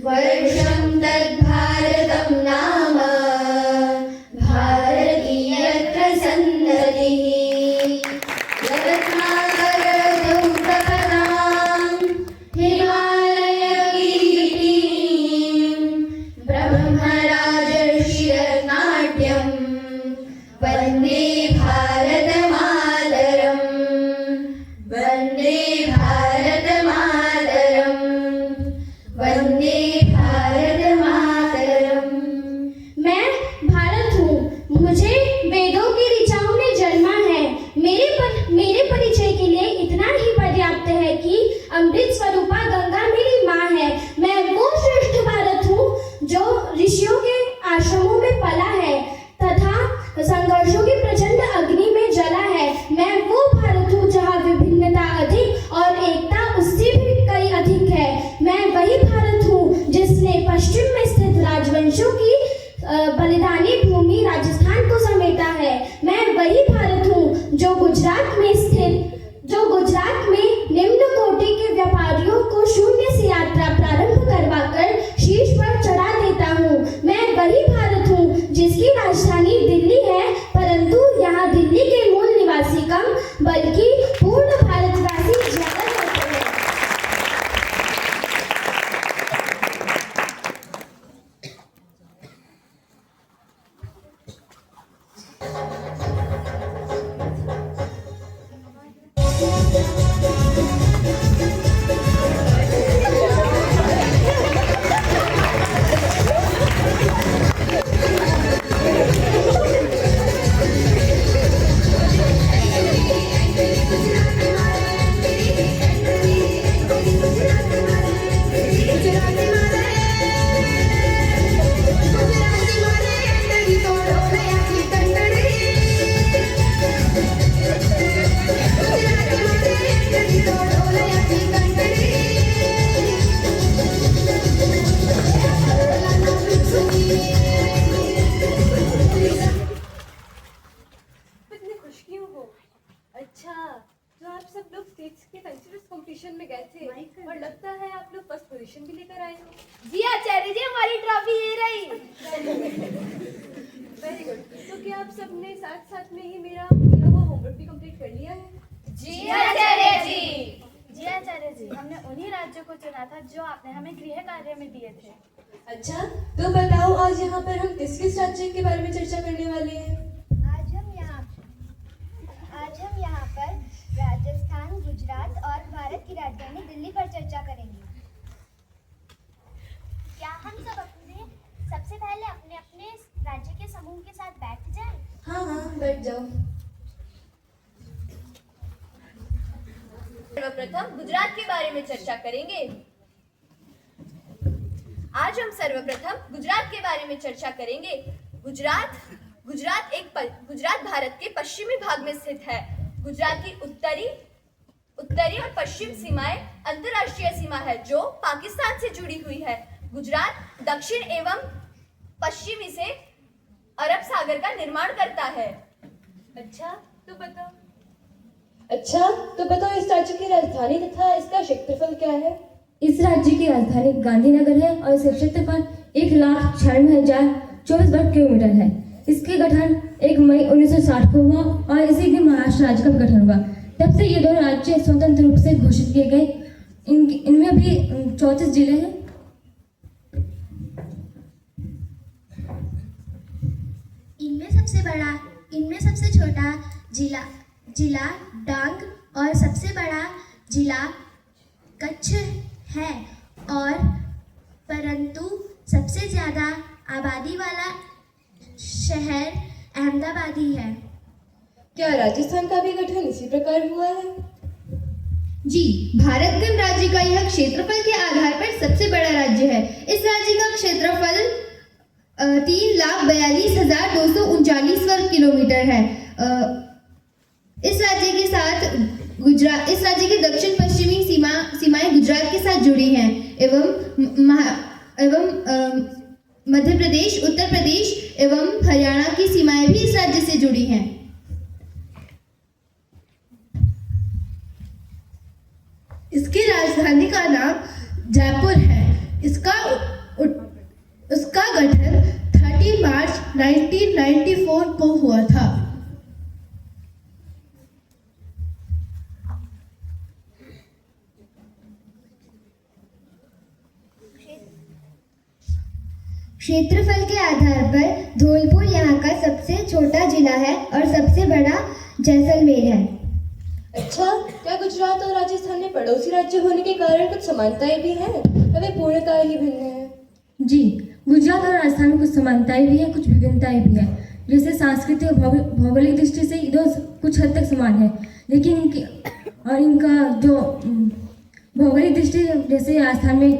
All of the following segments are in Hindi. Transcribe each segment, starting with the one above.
वर्षं तद्भारतं नाम भारतीयत्र सन्नतिः रत्नाकरधौतपदां हिमालयगिरिं ब्रह्मराजर्षिरत्नाट्यं वन्दे भारतमातरम् वन्दे भारतमातरम् वन्दे भारतमातरम्। मैं भारत हूँ, मुझे वेदों की ऋचाओं ने जन्मा है। मेरे परिचय के लिए इतना ही पर्याप्त है कि अमृत स्वरूपा गंगा मेरी माँ है। मैं वो श्रेष्ठ भारत हूँ जो ऋषियों के आश्रमों में पला है तथा संघर्षों की प्रचंड अग्नि में जला है। मैं वो भारत हूँ जहाँ विभिन्नता अधिक और एकता उससे भी कई अधिक है। मैं वही भारत हूँ जिसने पश्चिम में स्थित राजवंशों की बलिदानी भूमि राजस्थान को समेटा है। मैं वही भारत हूँ जो गुजरात में निम्न कोटि के व्यापारियों को शून्य से यात्रा प्रारंभ करवाकर शीर्ष पर चढ़ा देता हूँ। मैं वही भारत हूँ जिसकी राजधानी दिल्ली है, परंतु यहाँ दिल्ली के मूल निवासी कम बल्कि पूर्ण भारतवासी ज्यादा होते हैं। अच्छा, तो आप सब लोग स्टेट्स के कल्चरल कंपटीशन में गए थे और लगता है आप लोग फर्स्ट पोजीशन भी लेकर आए हो। जी आचार्य जी, हमारी ट्रॉफी ये रही। Very good. तो क्या आप सबने साथ साथ में ही मेरा वो होमवर्क भी कंप्लीट कर लिया है? जी आचार्य जी। जी आचार्य जी, हमने उन्हीं राज्यों को चुना था जो आपने हमें गृह कार्य में दिए थे। अच्छा, तो बताओ आज यहाँ पर हम किस किस राज्य के बारे में चर्चा करने वाले हैं? आज हम यहाँ पर राजस्थान, गुजरात और भारत की राजधानी दिल्ली पर चर्चा करेंगे। क्या हम सबसे पहले अपने अपने राज्य के समूह के साथ बैठ जाएं? हाँ, बैठ जाओ। सर्वप्रथम गुजरात के बारे में चर्चा करेंगे। आज हम सर्वप्रथम गुजरात के बारे में चर्चा करेंगे। गुजरात भारत के पश्चिमी भाग में स्थित है। गुजरात की उत्तरी और पश्चिम सीमाएं अंतर्राष्ट्रीय सीमा है जो पाकिस्तान से जुड़ी हुई है। गुजरात दक्षिण एवं पश्चिमी से अरब सागर का निर्माण करता है। अच्छा, तो बताओ इस राज्य की राजधानी तथा इसका क्षेत्रफल क्या है? इस राज्य की राजधानी गांधीनगर है और इसका क्षेत्रफल 1,96,024 वर्ग किलोमीटर है। इसके गठन 1 मई 1960 को हुआ और इसी दिन महाराष्ट्र राज्य का गठन हुआ। तब से ये दोनों राज्य स्वतंत्र रूप से घोषित किए गए। इनमें भी 34 जिले हैं। इनमें सबसे छोटा जिला डांग और सबसे बड़ा जिला कच्छ है और परंतु सबसे ज्यादा आबादी वाला शहर अहमदाबाद ही है। क्या राजस्थान का भी गठन इसी प्रकार हुआ है? जी, भारत गणराज्य का यह क्षेत्रफल के आधार पर सबसे बड़ा राज्य है। इस राज्य का क्षेत्रफल 3,42,239 वर्ग किलोमीटर है। इस राज्य की दक्षिण पश्चिमी सीमाएं गुजरात के साथ जुड़ी हैं एवं मध्य प्रदेश, उत्तर प्रदेश एवं हरियाणा की सीमाएं भी इस राज्य से जुड़ी हैं। इसकी राजधानी का नाम जयपुर है। इसका 1994 को हुआ था। क्षेत्रफल के आधार पर धौलपुर यहाँ का सबसे छोटा जिला है और सबसे बड़ा जैसलमेर है। अच्छा, क्या गुजरात और राजस्थान में पड़ोसी राज्य होने के कारण कुछ समानताएं भी हैं या वे पूर्णतः ही भिन्न हैं? जी, गुजरात और राजस्थान में कुछ समानताएं भी हैं, कुछ विभिन्नताएं भी हैं। जैसे सांस्कृतिक और भौगोलिक दृष्टि से ये दो कुछ हद तक समान है, लेकिन इनका जो भौगोलिक दृष्टि, जैसे राजस्थान में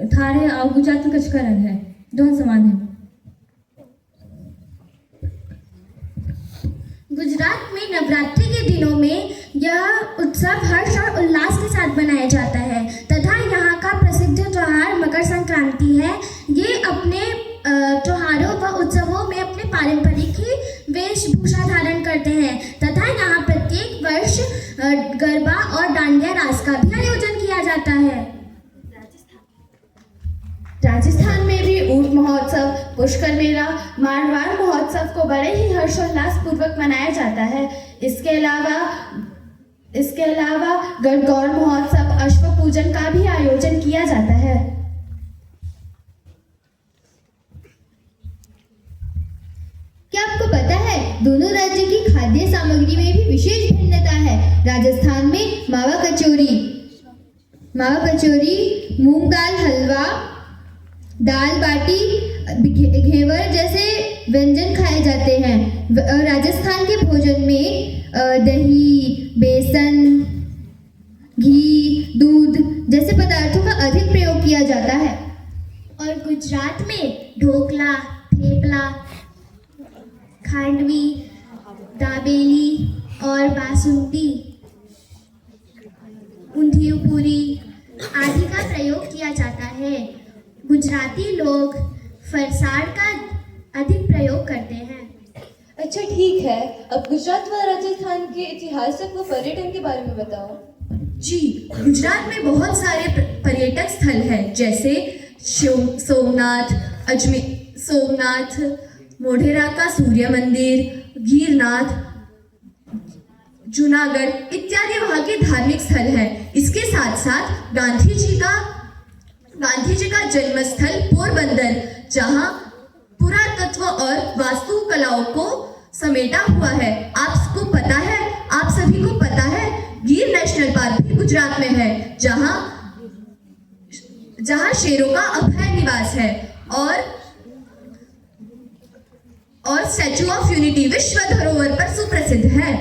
थार है और गुजरात में कच्छ का रण है, दोनों समान है। गुजरात में नवरात्रि के दिनों में यह उत्सव हर्ष और उल्लास के साथ मनाया जाता है तथा यहाँ का प्रसिद्ध त्योहार मकर संक्रांति है। ये अपने त्योहारों व उत्सवों में अपने पारंपरिक ही वेशभूषा धारण करते हैं तथा यहाँ प्रत्येक वर्ष गरबा और डांडिया रास का भी आयोजन किया जाता है। राजस्थान में भी ऊंट महोत्सव, पुष्कर मेला, मारवाड़ महोत्सव को बड़े ही हर्षोल्लास पूर्वक मनाया जाता है। इसके अलावा गणगौर महोत्सव, अश्व पूजन का भी आयोजन किया जाता है। क्या आपको पता है दोनों राज्य की खाद्य सामग्री में भी विशेष भिन्नता है। राजस्थान में मावा कचौरी, मूंग दाल हलवा, दाल बाटी, घेवर जैसे व्यंजन खाए जाते हैं। राजस्थान के भोजन में दही, बेसन, घी, दूध जैसे पदार्थों का अधिक प्रयोग किया जाता है। और गुजरात में ढोकला, थेपला, खांडवी, दाबेली और बासुंदी, ऊंधियू पूरी आदि का प्रयोग किया जाता है। गुजराती लोग फरसाण का अधिक प्रयोग करते हैं। अच्छा, ठीक है। अब गुजरात व राजस्थान के ऐतिहासिक व पर्यटन के बारे में बताओ। जी, गुजरात में बहुत सारे पर्यटक स्थल हैं, जैसे सोमनाथ, मोढेरा का सूर्य मंदिर, गिरनाथ, जूनागढ़ इत्यादि वहाँ के धार्मिक स्थल हैं। इसके साथ साथ गांधी जी का जन्म स्थल पोरबंदर, जहाँ पुरातत्व और वास्तुकलाओं को समेटा हुआ है। आप सभी को पता है, गिर नेशनल पार्क भी गुजरात में है, जहाँ शेरों का अभय निवास है और स्टैचू ऑफ यूनिटी विश्व धरोहर पर सुप्रसिद्ध है।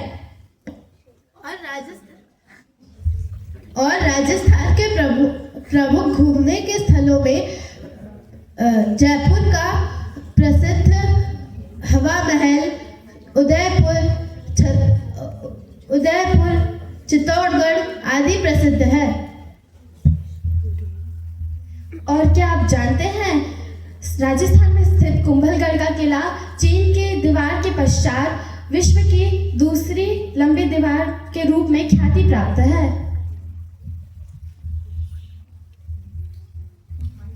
और राजस्थान के प्रमुख घूमने के स्थलों में जयपुर का प्रसिद्ध हवा महल, उदयपुर, चित्तौड़गढ़ आदि प्रसिद्ध है। और क्या आप जानते हैं, राजस्थान में स्थित कुंभलगढ़ का किला चीन के दीवार के पश्चात विश्व की दूसरी लंबी दीवार के रूप में ख्याति प्राप्त है।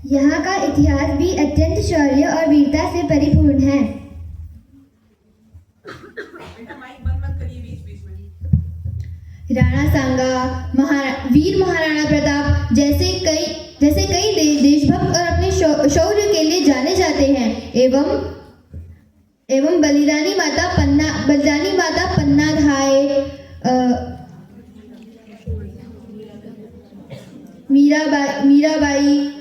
यहाँ का इतिहास भी अत्यंत शौर्य और वीरता से परिपूर्ण है। राणा सांगा, वीर महाराणा प्रताप जैसे कई देशभक्त और अपने शौर्य के लिए जाने जाते हैं एवं बलिदानी माता पन्ना धाय, मीराबाई,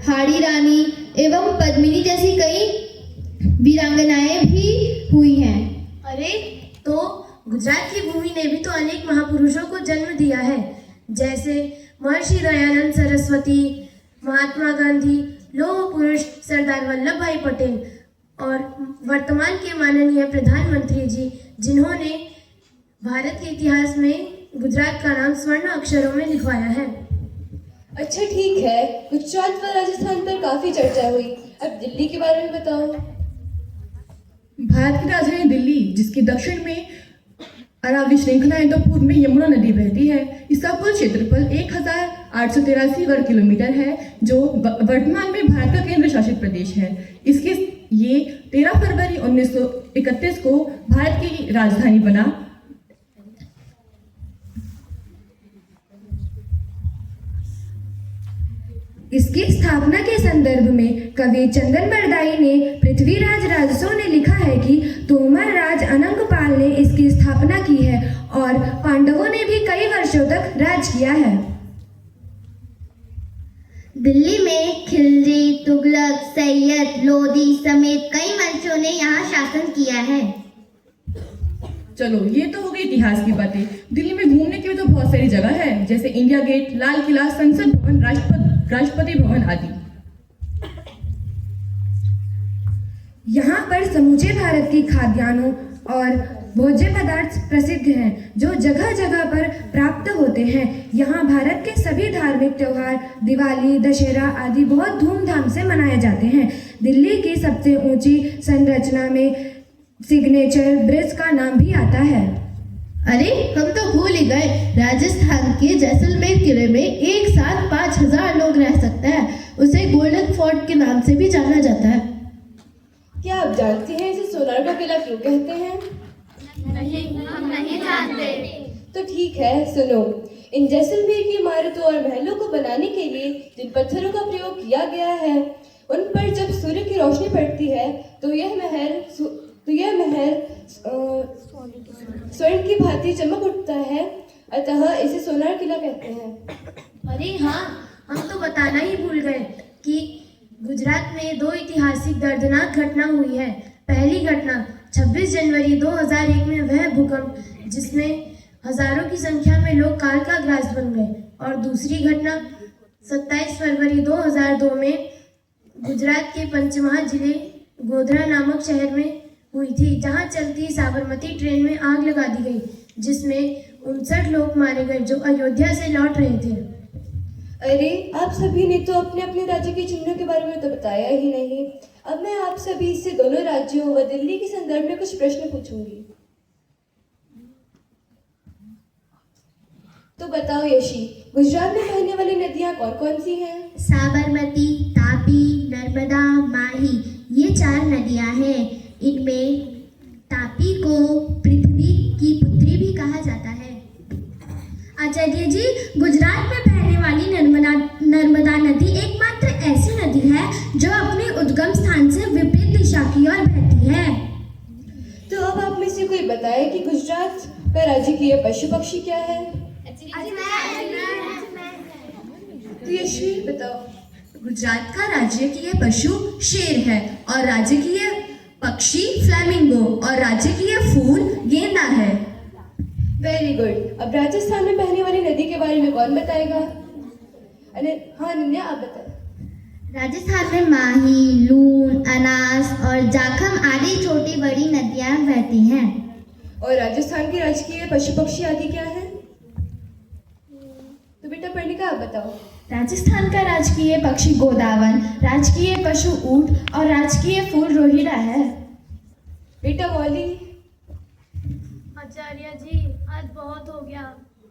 हाड़ी रानी एवं पद्मिनी जैसी कई वीरांगनाएं भी हुई हैं। अरे, तो गुजरात की भूमि ने भी तो अनेक महापुरुषों को जन्म दिया है, जैसे महर्षि दयानंद सरस्वती, महात्मा गांधी, लौह पुरुष सरदार वल्लभ भाई पटेल और वर्तमान के माननीय प्रधानमंत्री जी, जिन्होंने भारत के इतिहास में गुजरात का नाम स्वर्ण अक्षरों में लिखवाया है। अच्छा, ठीक है। गुजरात व राजस्थान पर काफी चर्चा हुई, अब दिल्ली के बारे में बताओ। भारत की राजधानी दिल्ली, जिसके दक्षिण में अरावली श्रृंखला है तो पूर्व में यमुना नदी बहती है। इसका कुल क्षेत्रफल 1883 वर्ग किलोमीटर है, जो वर्तमान में भारत का केंद्र शासित प्रदेश है। ये 13 फरवरी 1931 को भारत की राजधानी बना। इसकी स्थापना के संदर्भ में कवि चंदन बरदाई ने पृथ्वीराज राजसो ने लिखा है कि तोमर राज अनंगपाल ने इसकी स्थापना की है और पांडवों ने भी कई वर्षों तक राज किया है। दिल्ली में खिलजी, तुगलक, सैयद, लोदी समेत कई वंशों ने यहाँ शासन किया है। चलो ये तो हो गई इतिहास की बातें। दिल्ली में घूमने के लिए तो बहुत सारी जगह है, जैसे इंडिया गेट, लाल किला, संसद भवन, राष्ट्रपति भवन आदि। यहाँ पर समूचे भारत की खाद्यान्नों और भोज्य पदार्थ प्रसिद्ध हैं जो जगह जगह पर प्राप्त होते हैं। यहाँ भारत के सभी धार्मिक त्योहार, दिवाली, दशहरा आदि बहुत धूमधाम से मनाए जाते हैं। दिल्ली की सबसे ऊंची संरचना में सिग्नेचर ब्रिज का नाम भी आता है। अरे हम तो भूल ही गए, राजस्थान के जैसलमेर किले में एक साथ 5000 लोग रह सकते हैं। उसे गोल्डन फोर्ट के नाम से भी जाना जाता है। क्या आप जानते हैं इसे सोनार का किला क्यों कहते हैं? नहीं, हम नहीं जानते। तो ठीक है, सुनो। इन जैसलमेर की इमारतों और महलों को बनाने के लिए जिन पत्थरों का प्रयोग किया गया है, उन पर जब सूर्य की रोशनी पड़ती है तो यह महल स्वर्ण की भांति चमक उठता है, अतः इसे सोनार किला कहते हैं। अरे हाँ, हम तो बताना ही भूल गए कि गुजरात में 2 ऐतिहासिक दर्दनाक घटना हुई है। पहली घटना 26 जनवरी 2001 में वह भूकंप जिसमें हजारों की संख्या में लोग काल का ग्रास बन गए, और दूसरी घटना 27 फरवरी 2002 में गुजरात के पंचमहाल जिले गोधरा नामक शहर में हुई थी, जहां चलती साबरमती ट्रेन में आग लगा दी गई, जिसमें 59 लोग मारे गए जो अयोध्या से लौट रहे थे। अरे आप सभी ने तो अपने अपने राज्य के चिन्हों के बारे में तो बताया ही नहीं। अब मैं आप सभी से दोनों राज्यों व दिल्ली के संदर्भ में कुछ प्रश्न पूछूंगी। तो बताओ यशी, गुजरात में बहने वाली नदियां कौन कौन सी हैं? साबरमती, तापी, नर्मदा, माही, ये 4 नदियां हैं। इनमें तापी को पृथ्वी की पुत्री भी कहा जाता है। आचार्य जी, गुजरात में बहने वाली नर्मदा नदी एकमात्र ऐसी नदी है जो अपने उद्गम स्थान से विपरीत दिशा की ओर बहती है। तो अब आप में से कोई बताए कि गुजरात का राजकीय पशु पक्षी क्या है? तो यशवी बताओ। गुजरात का राजकीय पशु शेर है और राजकीय पक्षी फ्लैमिंगो और राजकीय फूल गेंदा है। Very good. अब राजस्थान में बहने वाली नदी के बारे में कौन बताएगा? हाँ अनन्या, आप बताओ। राजस्थान में माही, लून, अनास और जाखम आदि छोटी बड़ी नदियां बहती हैं। और राजस्थान के राजकीय पशु पक्षी आदि क्या है? तो बेटा पर्णिका, आप बताओ। राजस्थान का राजकीय पक्षी गोदावन, राजकीय पशु ऊंट और राजकीय फूल रोहिड़ा है। बेटा मौली। आचार्य जी, आज बहुत हो गया।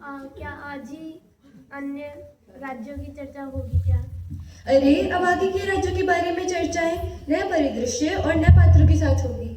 क्या आज ही अन्य राज्यों की चर्चा होगी क्या? अरे अब आगे के राज्यों के बारे में चर्चाएं नए परिदृश्य और नए पात्रों के साथ होगी।